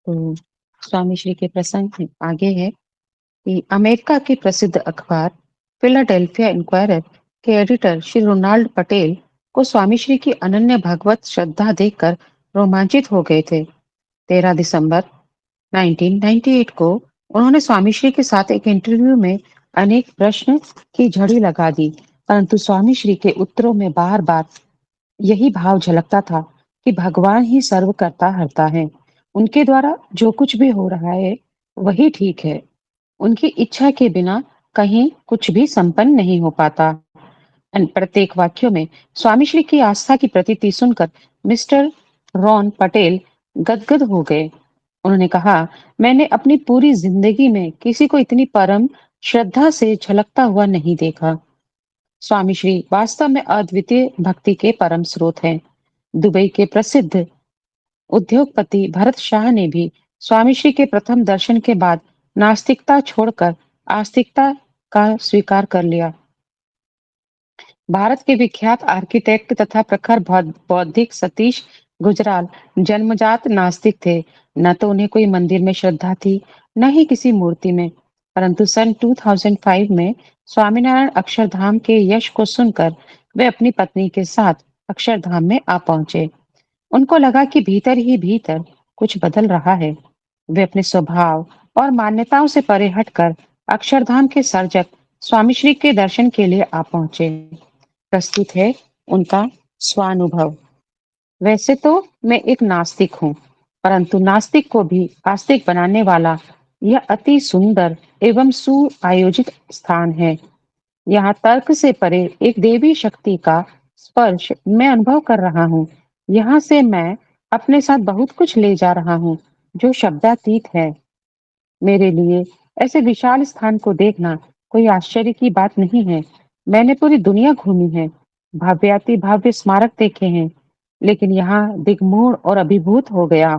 तो स्वामी श्री के प्रसंग आगे है कि अमेरिका के प्रसिद्ध अखबार फिलाडेल्फिया इंक्वायरर के एडिटर श्री रोनाल्ड पटेल को स्वामी श्री की अनन्य भगवत श्रद्धा देखकर रोमांचित हो गए थे। 13 दिसंबर 1998 को उन्होंने स्वामी श्री के साथ एक इंटरव्यू में अनेक प्रश्न की झड़ी लगा दी, परंतु स्वामी श्री के उत्तरों में बार बार यही भाव झलकता था कि भगवान ही सर्व करता हरता है। उनके द्वारा जो कुछ भी हो रहा है वही ठीक है। उनकी इच्छा के बिना कहीं कुछ भी संपन्न नहीं हो पाता। प्रत्येक वाक्यों में स्वामी श्री की आस्था की प्रतीति सुनकर मिस्टर रॉन पटेल गदगद हो गए। उन्होंने कहा, मैंने अपनी पूरी जिंदगी में किसी को इतनी परम श्रद्धा से झलकता हुआ नहीं देखा। स्वामी श्री वास्तव में अद्वितीय भक्ति के परम स्रोत हैं। दुबई के प्रसिद्ध उद्योगपति भरत शाह ने भी स्वामी श्री के प्रथम दर्शन के बाद नास्तिकता छोड़कर आस्तिकता का स्वीकार कर लिया। भारत के विख्यात आर्किटेक्ट तथा प्रखर बौद्धिक सतीश गुजराल जन्मजात नास्तिक थे। न तो उन्हें कोई मंदिर में श्रद्धा थी, न ही किसी मूर्ति में। परंतु सन 2005 में स्वामीनारायण अक्षरधाम के यश को सुनकर वे अपनी पत्नी के साथ अक्षरधाम में आ पहुंचे। उनको लगा कि भीतर ही भीतर कुछ बदल रहा है। वे अपने स्वभाव और मान्यताओं से परे हटकर अक्षरधाम के सर्जक स्वामी श्री के दर्शन के लिए आ पहुंचे। प्रस्तुत है उनका स्वानुभव। वैसे तो मैं एक नास्तिक हूँ, परंतु नास्तिक को भी आस्तिक बनाने वाला यह अति सुंदर एवं सुआयोजित स्थान है। यहाँ तर्क से परे एक देवी शक्ति का स्पर्श मैं अनुभव कर रहा हूँ। यहाँ से मैं अपने साथ बहुत कुछ ले जा रहा हूँ जो शब्दातीत है। मेरे लिए ऐसे विशाल स्थान को देखना कोई आश्चर्य की बात नहीं है। मैंने पूरी दुनिया घूमी है, भव्याति भव्य स्मारक देखे हैं, लेकिन यहाँ दिग्मूढ़ और अभिभूत हो गया।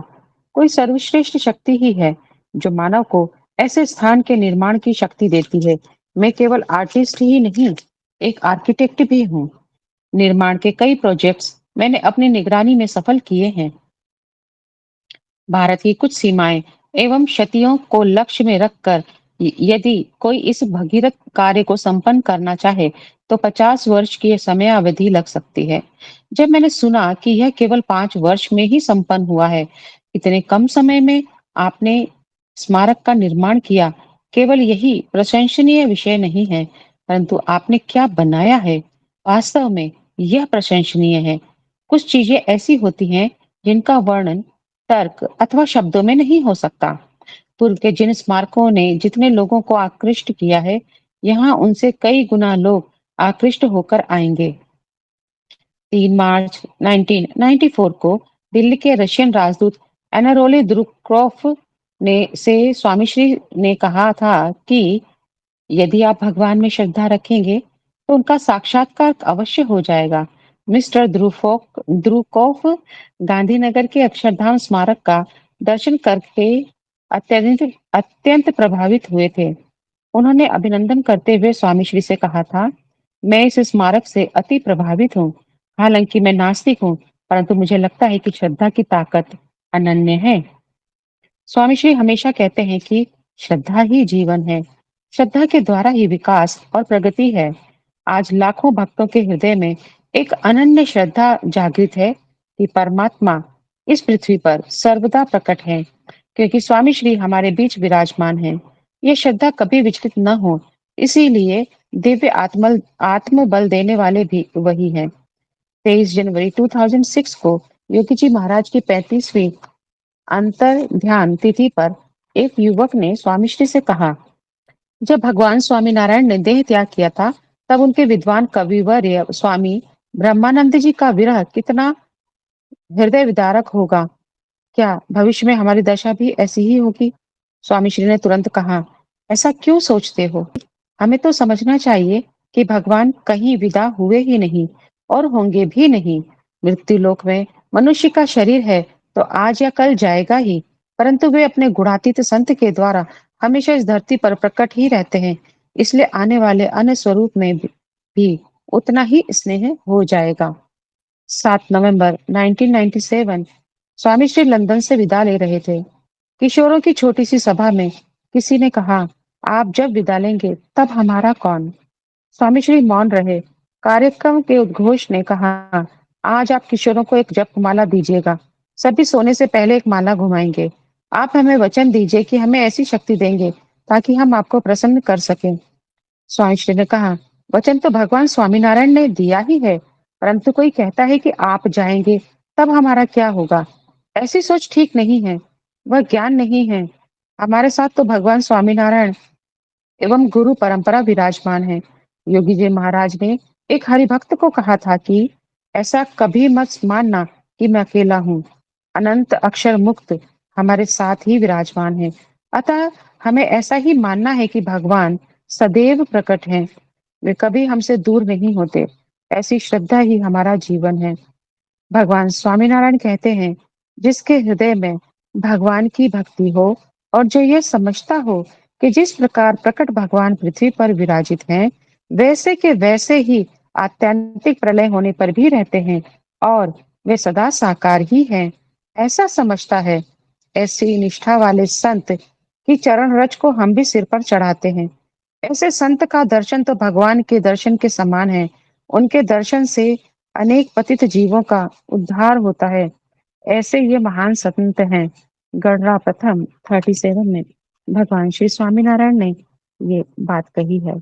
कोई सर्वश्रेष्ठ शक्ति ही है जो मानव को ऐसे स्थान के निर्माण की शक्ति देती है। मैं केवल आर्टिस्ट ही नहीं, एक आर्किटेक्ट भी हूँ। निर्माण के कई प्रोजेक्ट्स मैंने अपनी निगरानी में सफल किए हैं। भारत की कुछ सीमाएं एवं क्षतियों को लक्ष्य में रखकर यदि कोई इस भगीरथ कार्य को संपन्न करना चाहे तो 50 वर्ष की समय अवधि लग सकती है। जब मैंने सुना कि यह केवल 5 वर्ष में ही संपन्न हुआ है, इतने कम समय में आपने स्मारक का निर्माण किया, केवल यही प्रशंसनीय विषय नहीं है, परंतु आपने क्या बनाया है, वास्तव में यह प्रशंसनीय है। कुछ चीजें ऐसी होती हैं जिनका वर्णन तर्क अथवा शब्दों में नहीं हो सकता। पूर्व के जिन स्मारकों ने जितने लोगों को आकृष्ट किया है, यहाँ उनसे कई गुना लोग आकृष्ट होकर आएंगे। 3 मार्च 1994 को दिल्ली के रशियन राजदूत एनारोली द्रुकॉफ ने से स्वामी श्री ने कहा था कि यदि आप भगवान में श्रद्धा रखेंगे तो उनका साक्षात्कार अवश्य हो जाएगा। मिस्टर ध्रुकोफ गांधीनगर के अक्षरधाम स्मारक का दर्शन करके अत्यंत अत्यंत प्रभावित हुए थे। उन्होंने अभिनंदन करते हुए स्वामी श्री से कहा था, मैं इस स्मारक से अति प्रभावित हूँ। हालांकि मैं नास्तिक हूँ, परंतु मुझे लगता है कि श्रद्धा की ताकत अनन्य है। स्वामी श्री हमेशा कहते हैं कि श्रद्धा ही जीवन है। श्रद्धा के द्वारा ही विकास और प्रगति है। आज लाखों भक्तों के हृदय में एक अनन्य श्रद्धा जागृत है कि परमात्मा इस पृथ्वी पर सर्वदा प्रकट है, क्योंकि स्वामी श्री हमारे बीच विराजमान है। ये श्रद्धा कभी विचलित न हो, इसीलिए दिव्य आत्म बल देने वाले भी वही है। 23 जनवरी 2006 को योगी जी महाराज की 35वीं अंतर ध्यान तिथि पर एक युवक ने स्वामी श्री से कहा, जब भगवान स्वामी नारायण ने देह त्याग किया था, तब उनके विद्वान कविवर्य स्वामी ब्रह्मानंद जी का विरह कितना हृदय विदारक होगा। क्या भविष्य में हमारी दशा भी ऐसी ही होगी? स्वामी श्री ने तुरंत कहा, ऐसा क्यों सोचते हो? हमें तो समझना चाहिए कि भगवान कहीं विदा हुए ही नहीं और होंगे भी नहीं। मृत्यु लोक में मनुष्य का शरीर है तो आज या कल जाएगा ही, परंतु वे अपने गुणातीत संत के द्वारा हमेशा इस धरती पर प्रकट ही रहते हैं। इसलिए आने वाले अन्य स्वरूप में भी उतना ही स्नेह हो जाएगा। 7 नवंबर 1997 स्वामी श्री लंदन से विदा ले रहे थे। किशोरों की छोटी सी सभा में किसी ने कहा, आप जब विदा लेंगे तब हमारा कौन? स्वामी श्री मौन रहे। कार्यक्रम के उद्घोष ने कहा, आज आप किशोरों को एक जपमाला दीजिएगा। सभी सोने से पहले एक माला घुमाएंगे। आप हमें वचन दीजिए कि हमें ऐसी शक्ति देंगे ताकि हम आपको प्रसन्न कर सकें। स्वामी श्री ने कहा, वचन तो भगवान स्वामीनारायण ने दिया ही है, परंतु कोई कहता है कि आप जाएंगे तब हमारा क्या होगा? ऐसी सोच ठीक नहीं है, वह ज्ञान नहीं है। हमारे साथ तो भगवान स्वामीनारायण एवं गुरु परंपरा विराजमान है। योगी जी महाराज ने एक हरिभक्त को कहा था कि ऐसा कभी मत मानना कि मैं अकेला हूँ। अनंत अक्षर मुक्त हमारे साथ ही विराजमान है। अतः हमें ऐसा ही मानना है कि भगवान सदैव प्रकट हैं। वे कभी हमसे दूर नहीं होते। ऐसी श्रद्धा ही हमारा जीवन है। भगवान स्वामीनारायण कहते हैं, जिसके हृदय में भगवान की भक्ति हो और जो ये समझता हो कि जिस प्रकार प्रकट भगवान पृथ्वी पर विराजित हैं, वैसे के वैसे ही आत्यंतिक प्रलय होने पर भी रहते हैं और वे सदा साकार ही हैं, ऐसा समझता है। ऐसी निष्ठा वाले संत की चरण रज को हम भी सिर पर चढ़ाते हैं। ऐसे संत का दर्शन तो भगवान के दर्शन के समान है। उनके दर्शन से अनेक पतित जीवों का उद्धार होता है। ऐसे ये महान संत हैं। गणना प्रथम 37 में भगवान श्री स्वामीनारायण ने ये बात कही है।